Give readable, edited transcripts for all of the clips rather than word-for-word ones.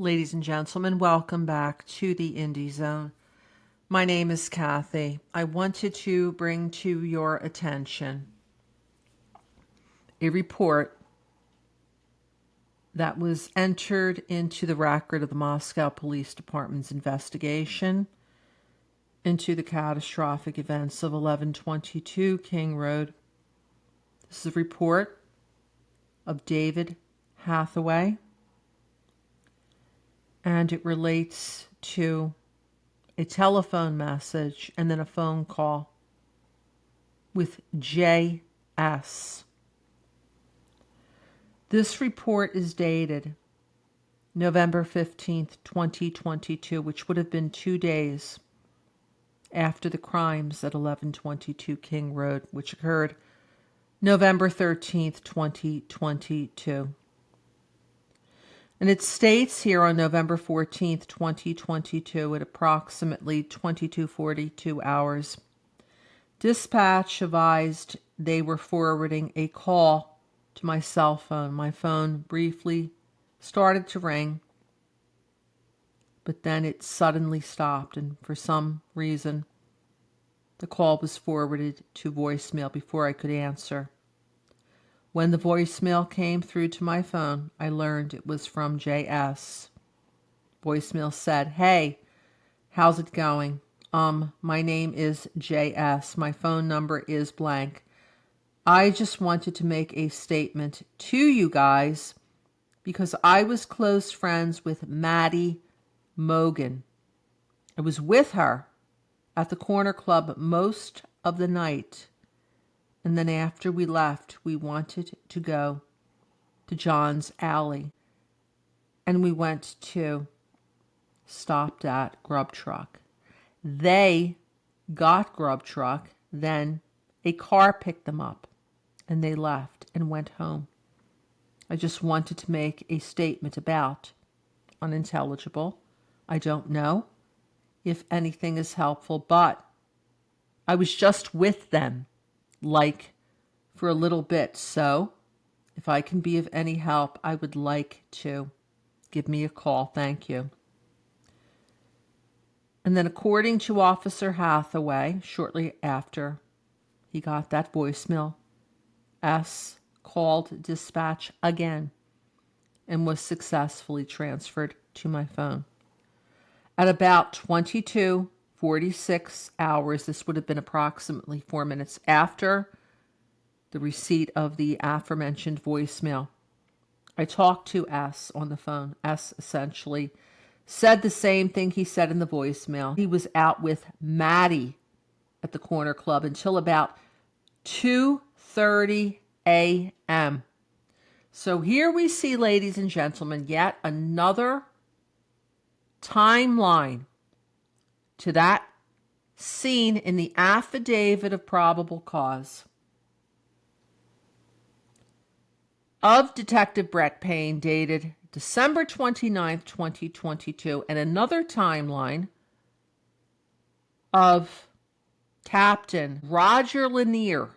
Ladies and gentlemen, welcome back to the Indie Zone. My name is Kathy. I wanted to bring to your attention a report that was entered into the record of the Moscow Police Department's investigation into the catastrophic events of 1122 King Road. This is a report of David Hathaway, and it relates to a telephone message and then a phone call with J.S. This report is dated November 15th, 2022, which would have been 2 days after the crimes at 1122 King Road, which occurred November 13th, 2022. And it states here on November 14th, 2022, at approximately 22:42 hours, dispatch advised they were forwarding a call to my cell phone. My phone briefly started to ring, but then it suddenly stopped, and for some reason, the call was forwarded to voicemail before I could answer. When the voicemail came through to my phone, I learned it was from J.S. Voicemail said, "Hey, how's it going? My name is J.S. My phone number is blank. I just wanted to make a statement to you guys because I was close friends with Madison Mogen. I was with her at the corner club most of the night. And then after we left, we wanted to go to John's Alley. And we stopped at Grub Truck. They got Grub Truck, then a car picked them up, and they left and went home. I just wanted to make a statement about unintelligible. I don't know if anything is helpful, but I was just with them, for a little bit. So if I can be of any help, I would like to. Give me a call. Thank you." And then according to Officer Hathaway, shortly after he got that voicemail, S called dispatch again and was successfully transferred to my phone. At about 22:46 hours, this would have been approximately 4 minutes after the receipt of the aforementioned voicemail, I talked to S on the phone. S essentially said the same thing he said in the voicemail. He was out with Maddie at the corner club until about 2:30 a.m. So here we see, ladies and gentlemen, yet another timeline to that scene in the affidavit of probable cause of Detective Brett Payne, dated December 29th, 2022, and another timeline of Captain Roger Lanier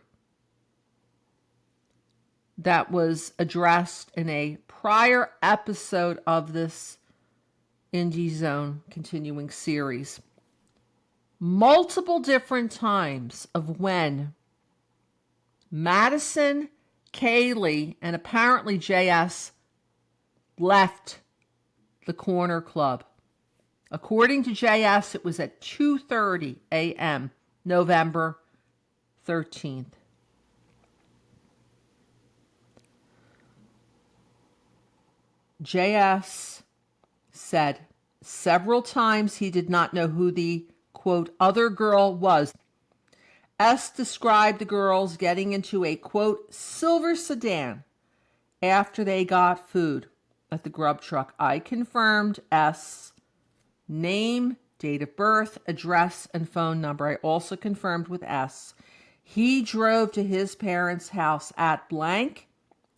that was addressed in a prior episode of this Indie Zone continuing series. Multiple different times of when Madison, Kaylee, and apparently J.S. left the corner club. According to J.S., it was at 2:30 a.m., November 13th. J.S. said several times he did not know who the, quote, other girl was. S described the girls getting into a, quote, silver sedan after they got food at the Grub Truck. I confirmed S' name, date of birth, address, and phone number. I also confirmed with S he drove to his parents' house at blank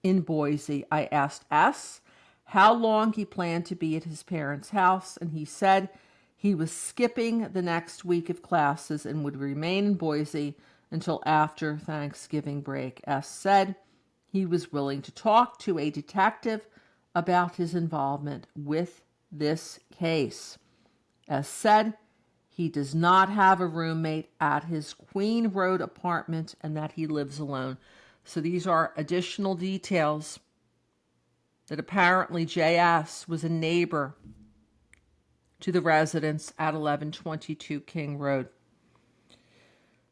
in Boise. I asked S how long he planned to be at his parents' house, and he said he was skipping the next week of classes and would remain in Boise until after Thanksgiving break. S said he was willing to talk to a detective about his involvement with this case. As said, he does not have a roommate at his Queen Road apartment and that he lives alone. So these are additional details that apparently J.S. was a neighbor to the residents at 1122 King Road.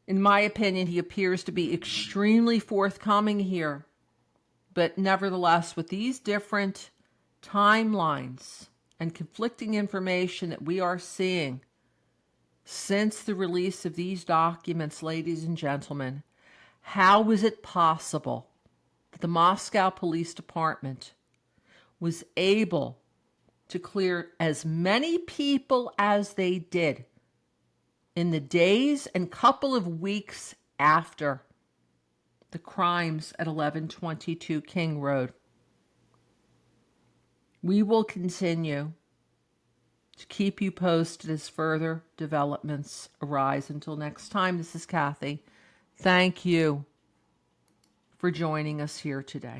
In my opinion, he appears to be extremely forthcoming here. But nevertheless, with these different timelines and conflicting information that we are seeing since the release of these documents, ladies and gentlemen, how is it possible that the Moscow Police Department was able to clear as many people as they did in the days and couple of weeks after the crimes at 1122 King Road? We will continue to keep you posted as further developments arise. Until next time, this is Kathy. Thank you for joining us here today.